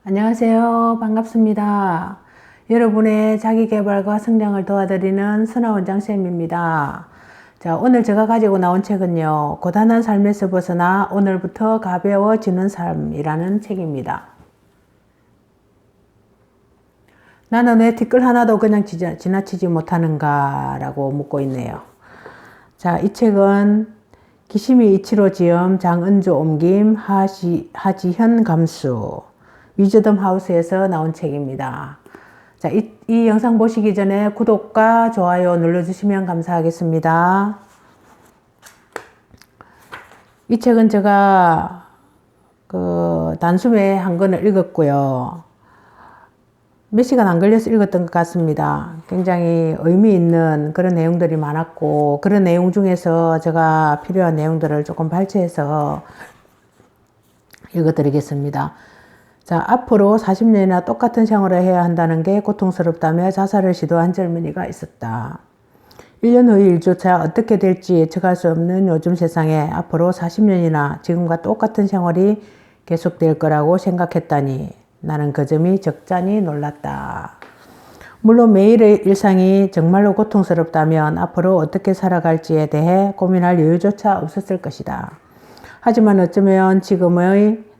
안녕하세요. 반갑습니다. 여러분의 자기계발과 성장을 도와드리는 선아원장쌤입니다. 자, 오늘 제가 가지고 나온 책은요, 고단한 삶에서 벗어나 오늘부터 가벼워지는 삶이라는 책입니다. 나는 왜 뒷글 하나도 그냥 지나치지 못하는가 라고 묻고 있네요. 자, 이 책은 기시미 이치로 지음, 장은주 옮김, 하지현 감수, 위즈덤 하우스에서 나온 책입니다. 자, 이 영상 보시기 전에 구독과 좋아요 눌러주시면 감사하겠습니다. 이 책은 제가 단숨에 한 권을 읽었고요. 몇 시간 안 걸려서 읽었던 것 같습니다. 굉장히 의미 있는 그런 내용들이 많았고, 그런 내용 중에서 제가 필요한 내용들을 조금 발췌해서 읽어드리겠습니다. 자, 앞으로 40년이나 똑같은 생활을 해야 한다는 게 고통스럽다며 자살을 시도한 젊은이가 있었다. 1년 후 일조차 어떻게 될지 예측할 수 없는 요즘 세상에 앞으로 40년이나 지금과 똑같은 생활이 계속될 거라고 생각했다니 나는 그 점이 적잖이 놀랐다. 물론 매일의 일상이 정말로 고통스럽다면 앞으로 어떻게 살아갈지에 대해 고민할 여유조차 없었을 것이다. 하지만 어쩌면 지금의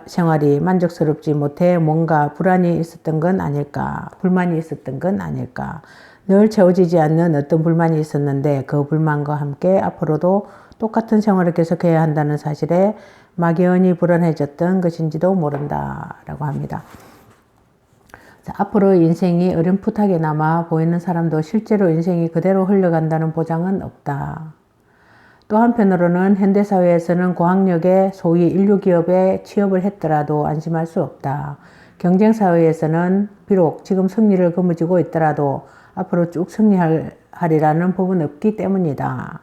생활이 만족스럽지 못해 뭔가 불안이 있었던 건 아닐까, 불만이 있었던 건 아닐까. 늘 채워지지 않는 어떤 불만이 있었는데 그 불만과 함께 앞으로도 똑같은 생활을 계속해야 한다는 사실에 막연히 불안해졌던 것인지도 모른다 라고 합니다. 자, 앞으로 인생이 어렴풋하게 남아 보이는 사람도 실제로 인생이 그대로 흘러간다는 보장은 없다. 또 한편으로는 현대사회에서는 고학력의 소위 인류기업에 취업을 했더라도 안심할 수 없다. 경쟁사회에서는 비록 지금 승리를 거머쥐고 있더라도 앞으로 쭉 승리하리라는 법은 없기 때문이다.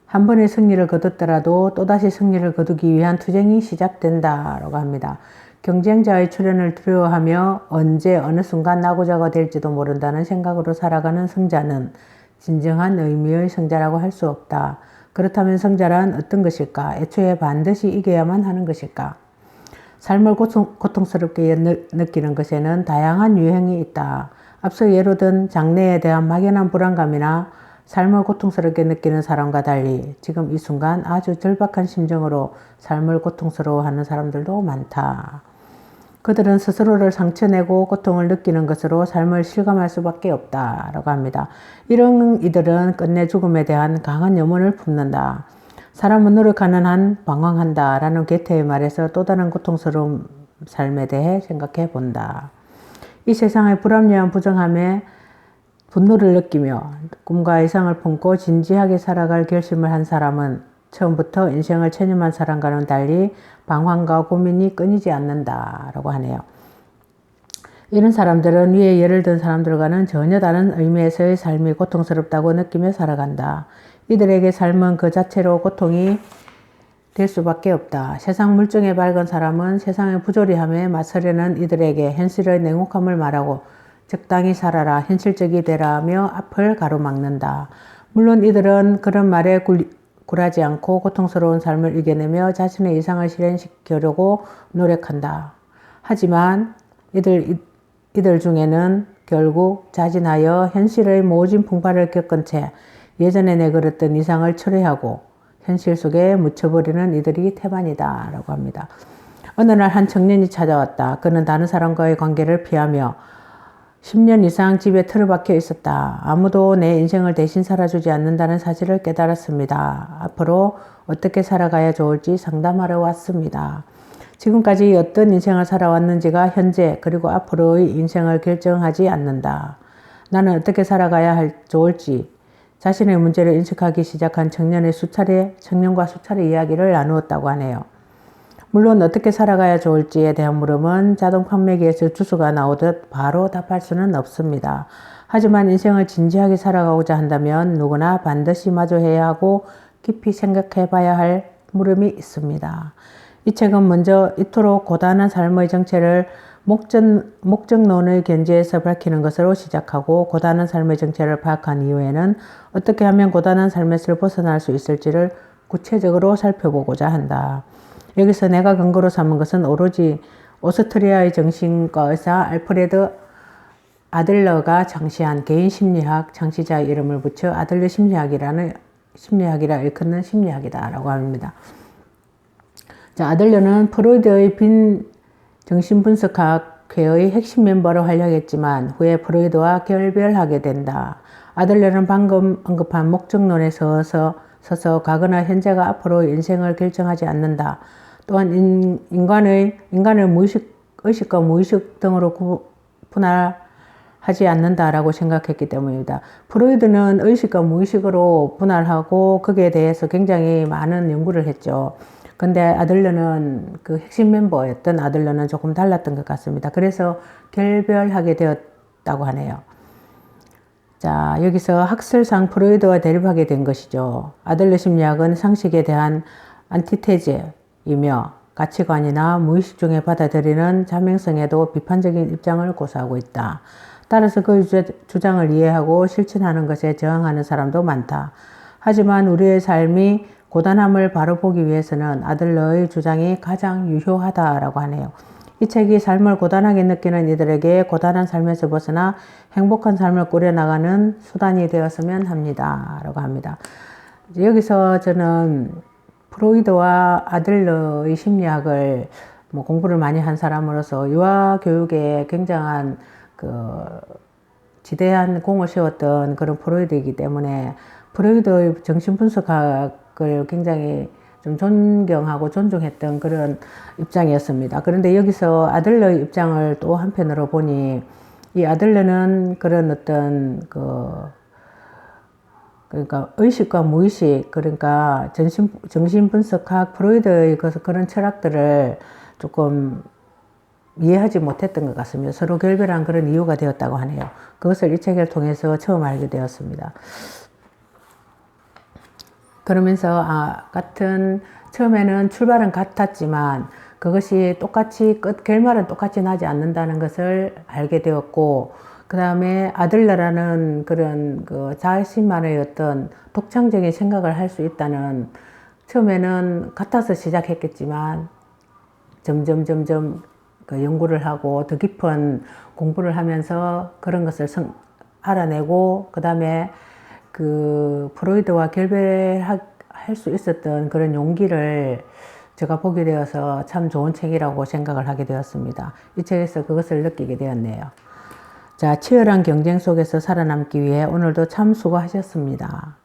한 번의 승리를 거뒀더라도 또다시 승리를 거두기 위한 투쟁이 시작된다라고 합니다. 경쟁자의 출현을 두려워하며 언제 어느 순간 나고자가 될지도 모른다는 생각으로 살아가는 성자는 진정한 의미의 성자라고 할 수 없다. 그렇다면 성자란 어떤 것일까? 애초에 반드시 이겨야만 하는 것일까? 삶을 고통스럽게 느끼는 것에는 다양한 유형이 있다. 앞서 예로 든 장래에 대한 막연한 불안감이나 삶을 고통스럽게 느끼는 사람과 달리 지금 이 순간 아주 절박한 심정으로 삶을 고통스러워하는 사람들도 많다. 그들은 스스로를 상처내고 고통을 느끼는 것으로 삶을 실감할 수밖에 없다라고 합니다. 이런 이들은 끝내 죽음에 대한 강한 염원을 품는다. 사람은 노력하는 한 방황한다 라는 괴테의 말에서 또 다른 고통스러운 삶에 대해 생각해 본다. 이 세상의 불합리한 부정함에 분노를 느끼며 꿈과 이상을 품고 진지하게 살아갈 결심을 한 사람은 처음부터 인생을 체념한 사람과는 달리 방황과 고민이 끊이지 않는다라고 하네요. 이런 사람들은 위에 예를 든 사람들과는 전혀 다른 의미에서의 삶이 고통스럽다고 느끼며 살아간다. 이들에게 삶은 그 자체로 고통이 될 수밖에 없다. 세상 물정에 밝은 사람은 세상의 부조리함에 맞서려는 이들에게 현실의 냉혹함을 말하고 적당히 살아라, 현실적이 되라며 앞을 가로막는다. 물론 이들은 그런 말에 굴하지 않고 고통스러운 삶을 이겨내며 자신의 이상을 실현시키려고 노력한다. 하지만 이들 중에는 결국 자진하여 현실의 모진 풍파를 겪은 채 예전에 내걸었던 이상을 철회하고 현실 속에 묻혀버리는 이들이 태반이다 라고 합니다. 어느 날 한 청년이 찾아왔다. 그는 다른 사람과의 관계를 피하며 10년 이상 집에 틀어박혀 있었다. 아무도 내 인생을 대신 살아주지 않는다는 사실을 깨달았습니다. 앞으로 어떻게 살아가야 좋을지 상담하러 왔습니다. 지금까지 어떤 인생을 살아왔는지가 현재 그리고 앞으로의 인생을 결정하지 않는다. 나는 어떻게 살아가야 좋을지 자신의 문제를 인식하기 시작한 청년과 수차례 이야기를 나누었다고 하네요. 물론 어떻게 살아가야 좋을지에 대한 물음은 자동 판매기에서 주소가 나오듯 바로 답할 수는 없습니다. 하지만 인생을 진지하게 살아가고자 한다면 누구나 반드시 마주해야 하고 깊이 생각해 봐야 할 물음이 있습니다. 이 책은 먼저 이토록 고단한 삶의 정체를 목적론의 견지에서 밝히는 것으로 시작하고 고단한 삶의 정체를 파악한 이후에는 어떻게 하면 고단한 삶에서 벗어날 수 있을지를 구체적으로 살펴보고자 한다. 여기서 내가 근거로 삼은 것은 오로지 오스트리아의 정신과 의사 알프레드 아들러가 창시한 개인 심리학 창시자의 이름을 붙여 아들러 심리학이라 일컫는 심리학이다라고 합니다. 자, 아들러는 프로이드의 빈 정신분석학회의 핵심 멤버로 활약했지만 후에 프로이드와 결별하게 된다. 아들러는 방금 언급한 목적론에 서서 과거나 현재가 앞으로의 인생을 결정하지 않는다. 또한 인간을 의식과 무의식 등으로 분할하지 않는다라고 생각했기 때문입니다. 프로이드는 의식과 무의식으로 분할하고 거기에 대해서 굉장히 많은 연구를 했죠. 근데 아들러는 그 핵심 멤버였던 아들러는 조금 달랐던 것 같습니다. 그래서 결별하게 되었다고 하네요. 자, 여기서 학설상 프로이드와 대립하게 된 것이죠. 아들러 심리학은 상식에 대한 안티테제이며 가치관이나 무의식 중에 받아들이는 자명성에도 비판적인 입장을 고수하고 있다. 따라서 그 주장을 이해하고 실천하는 것에 저항하는 사람도 많다. 하지만 우리의 삶이 고단함을 바로 보기 위해서는 아들러의 주장이 가장 유효하다라고 하네요. 이 책이 삶을 고단하게 느끼는 이들에게 고단한 삶에서 벗어나 행복한 삶을 꾸려나가는 수단이 되었으면 합니다. 라고 합니다. 여기서 저는 프로이드와 아들러의 심리학을 공부를 많이 한 사람으로서 유아교육에 굉장한 지대한 공을 세웠던 그런 프로이드이기 때문에 프로이드의 정신분석학을 굉장히 좀 존경하고 존중했던 그런 입장이었습니다. 그런데 여기서 아들러의 입장을 또 한편으로 보니 이 아들러는 그런 어떤 그러니까 의식과 무의식, 그러니까 정신분석학 프로이드의 그런 철학들을 조금 이해하지 못했던 것 같습니다. 서로 결별한 그런 이유가 되었다고 하네요. 그것을 이 책을 통해서 처음 알게 되었습니다. 그러면서 처음에는 출발은 같았지만 그것이 똑같이 결말은 똑같이 나지 않는다는 것을 알게 되었고, 그 다음에 아들러라는 그런 자신만의 어떤 독창적인 생각을 할 수 있다는, 처음에는 같아서 시작했겠지만 점점 연구를 하고 더 깊은 공부를 하면서 그런 것을 알아내고, 그 다음에 프로이드와 결별할 수 있었던 그런 용기를 제가 보게 되어서 참 좋은 책이라고 생각을 하게 되었습니다. 이 책에서 그것을 느끼게 되었네요. 자, 치열한 경쟁 속에서 살아남기 위해 오늘도 참 수고하셨습니다.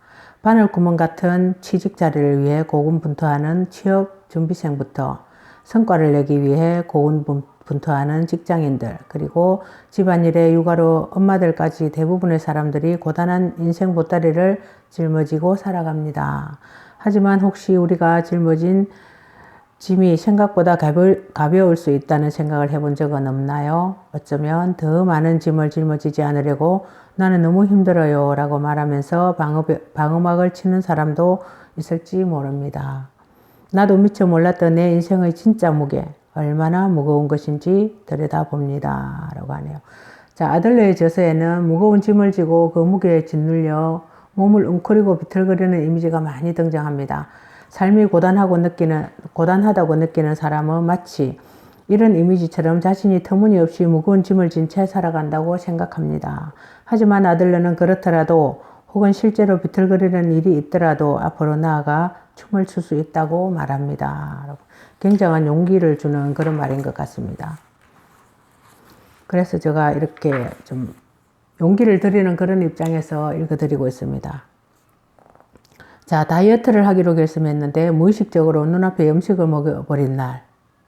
바늘구멍 같은 취직 자리를 위해 고군분투하는 취업 준비생부터 성과를 내기 위해 고군분투하는 직장인들, 그리고 집안일에 육아로 엄마들까지 대부분의 사람들이 고단한 인생 보따리를 짊어지고 살아갑니다. 하지만 혹시 우리가 짊어진 짐이 생각보다 가벼울 수 있다는 생각을 해본 적은 없나요? 어쩌면 더 많은 짐을 짊어지지 않으려고 나는 너무 힘들어요 라고 말하면서 방음막을 치는 사람도 있을지 모릅니다. 나도 미처 몰랐던 내 인생의 진짜 무게, 얼마나 무거운 것인지 들여다봅니다 라고 하네요. 자, 아들러의 저서에는 무거운 짐을 지고 그 무게에 짓눌려 몸을 웅크리고 비틀거리는 이미지가 많이 등장합니다. 삶이 고단하다고 느끼는 사람은 마치 이런 이미지처럼 자신이 터무니없이 무거운 짐을 진 채 살아간다고 생각합니다. 하지만 아들러는 그렇더라도 혹은 실제로 비틀거리는 일이 있더라도 앞으로 나아가 춤을 출 수 있다고 말합니다. 굉장한 용기를 주는 그런 말인 것 같습니다. 그래서 제가 이렇게 좀 용기를 드리는 그런 입장에서 읽어드리고 있습니다. 자, 다이어트를 하기로 결심했는데 무의식적으로 눈앞에 음식을 먹어버린 날,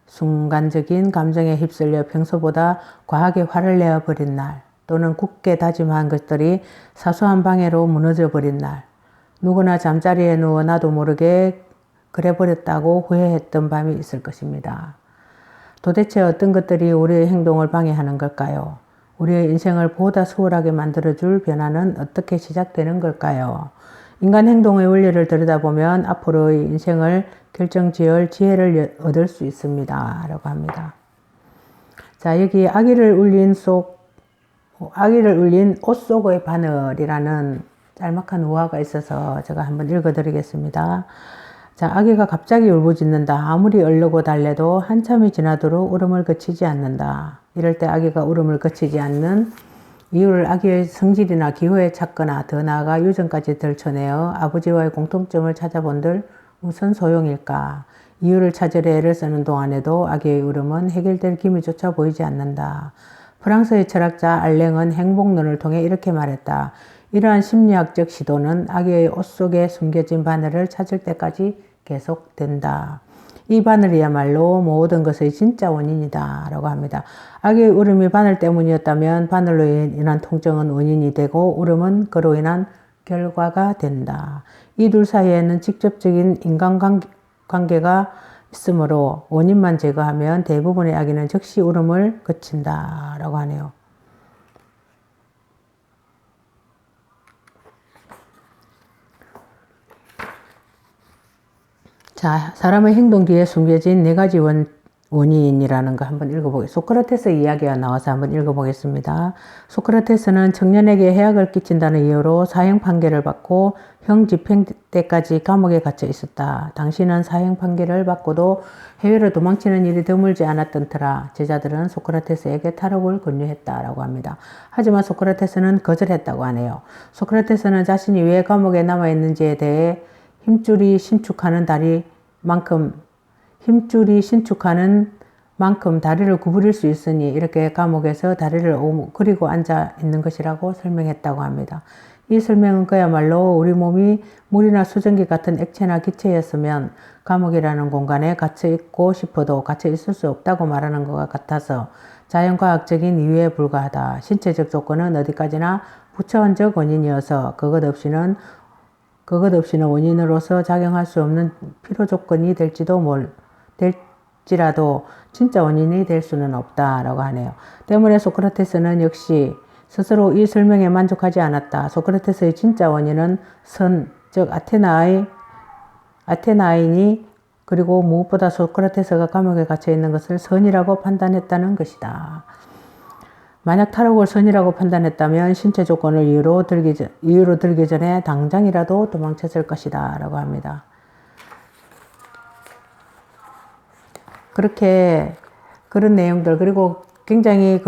순간적인 감정에 휩쓸려 평소보다 과하게 화를 내어버린 날, 또는 굳게 다짐한 것들이 사소한 방해로 무너져버린 날, 누구나 잠자리에 누워 나도 모르게 그래버렸다고 후회했던 밤이 있을 것입니다. 도대체 어떤 것들이 우리의 행동을 방해하는 걸까요? 우리의 인생을 보다 수월하게 만들어줄 변화는 어떻게 시작되는 걸까요? 인간 행동의 원리를 들여다보면 앞으로의 인생을 결정지을 지혜를 얻을 수 있습니다. 라고 합니다. 자, 여기 아기를 울린 옷 속의 바늘이라는 짤막한 우화가 있어서 제가 한번 읽어드리겠습니다. 자, 아기가 갑자기 울부짖는다. 아무리 얼르고 달래도 한참이 지나도록 울음을 그치지 않는다. 이럴 때 아기가 울음을 그치지 않는 이유를 아기의 성질이나 기호에 찾거나 더 나아가 유전까지 들춰내어 아버지와의 공통점을 찾아본들 무슨 소용일까? 이유를 찾으려 애를 쓰는 동안에도 아기의 울음은 해결될 기미조차 보이지 않는다. 프랑스의 철학자 알랭은 행복론을 통해 이렇게 말했다. 이러한 심리학적 시도는 아기의 옷 속에 숨겨진 바늘을 찾을 때까지 계속된다. 이 바늘이야말로 모든 것의 진짜 원인이다 라고 합니다. 아기의 울음이 바늘 때문이었다면 바늘로 인한 통증은 원인이 되고 울음은 그로 인한 결과가 된다. 이 둘 사이에는 직접적인 인간관계가 있으므로 원인만 제거하면 대부분의 아기는 즉시 울음을 그친다 라고 하네요. 자, 사람의 행동 뒤에 숨겨진 네 가지 원인이라는 거 한번 읽어보겠습니다. 소크라테스 이야기가 나와서 한번 읽어보겠습니다. 소크라테스는 청년에게 해악을 끼친다는 이유로 사형 판결을 받고 형 집행 때까지 감옥에 갇혀 있었다. 당신은 사형 판결을 받고도 해외로 도망치는 일이 드물지 않았던 터라 제자들은 소크라테스에게 탈옥을 권유했다라고 합니다. 하지만 소크라테스는 거절했다고 하네요. 소크라테스는 자신이 왜 감옥에 남아있는지에 대해 힘줄이 신축하는 만큼 다리를 구부릴 수 있으니 이렇게 감옥에서 다리를 그리고 앉아 있는 것이라고 설명했다고 합니다. 이 설명은 그야말로 우리 몸이 물이나 수증기 같은 액체나 기체였으면 감옥이라는 공간에 갇혀 있고 싶어도 갇혀 있을 수 없다고 말하는 것 같아서 자연과학적인 이유에 불과하다. 신체적 조건은 어디까지나 부차원적 원인이어서 그것 없이는 원인으로서 작용할 수 없는 필요 조건이 될지라도 진짜 원인이 될 수는 없다라고 하네요. 때문에 소크라테스는 역시 스스로 이 설명에 만족하지 않았다. 소크라테스의 진짜 원인은 선, 즉 아테나인이 그리고 무엇보다 소크라테스가 감옥에 갇혀 있는 것을 선이라고 판단했다는 것이다. 만약 탈옥을 선이라고 판단했다면 신체 조건을 이유로 들기 전에 당장이라도 도망쳤을 것이다 라고 합니다. 그런 내용들, 그리고 굉장히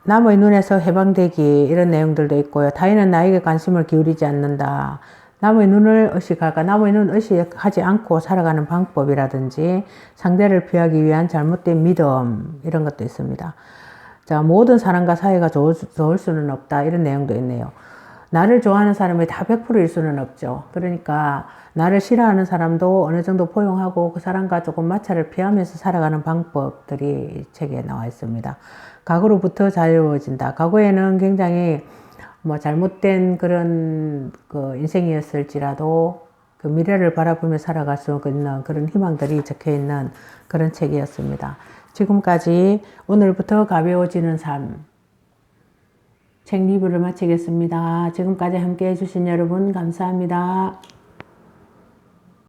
남의 눈에서 해방되기 이런 내용들도 있고요. 타인은 나에게 관심을 기울이지 않는다. 남의 눈을 의식할까? 남의 눈 의식하지 않고 살아가는 방법이라든지 상대를 피하기 위한 잘못된 믿음 이런 것도 있습니다. 자, 모든 사람과 사이가 좋을 수는 없다. 이런 내용도 있네요. 나를 좋아하는 사람이 다 100%일 수는 없죠. 그러니까 나를 싫어하는 사람도 어느 정도 포용하고 그 사람과 조금 마찰을 피하면서 살아가는 방법들이 이 책에 나와 있습니다. 과거로부터 자유로워진다. 과거에는 굉장히 잘못된 그런 인생이었을지라도 그 미래를 바라보며 살아갈 수 있는 그런 희망들이 적혀 있는 그런 책이었습니다. 지금까지 오늘부터 가벼워지는 삶 책 리뷰를 마치겠습니다. 지금까지 함께 해주신 여러분 감사합니다.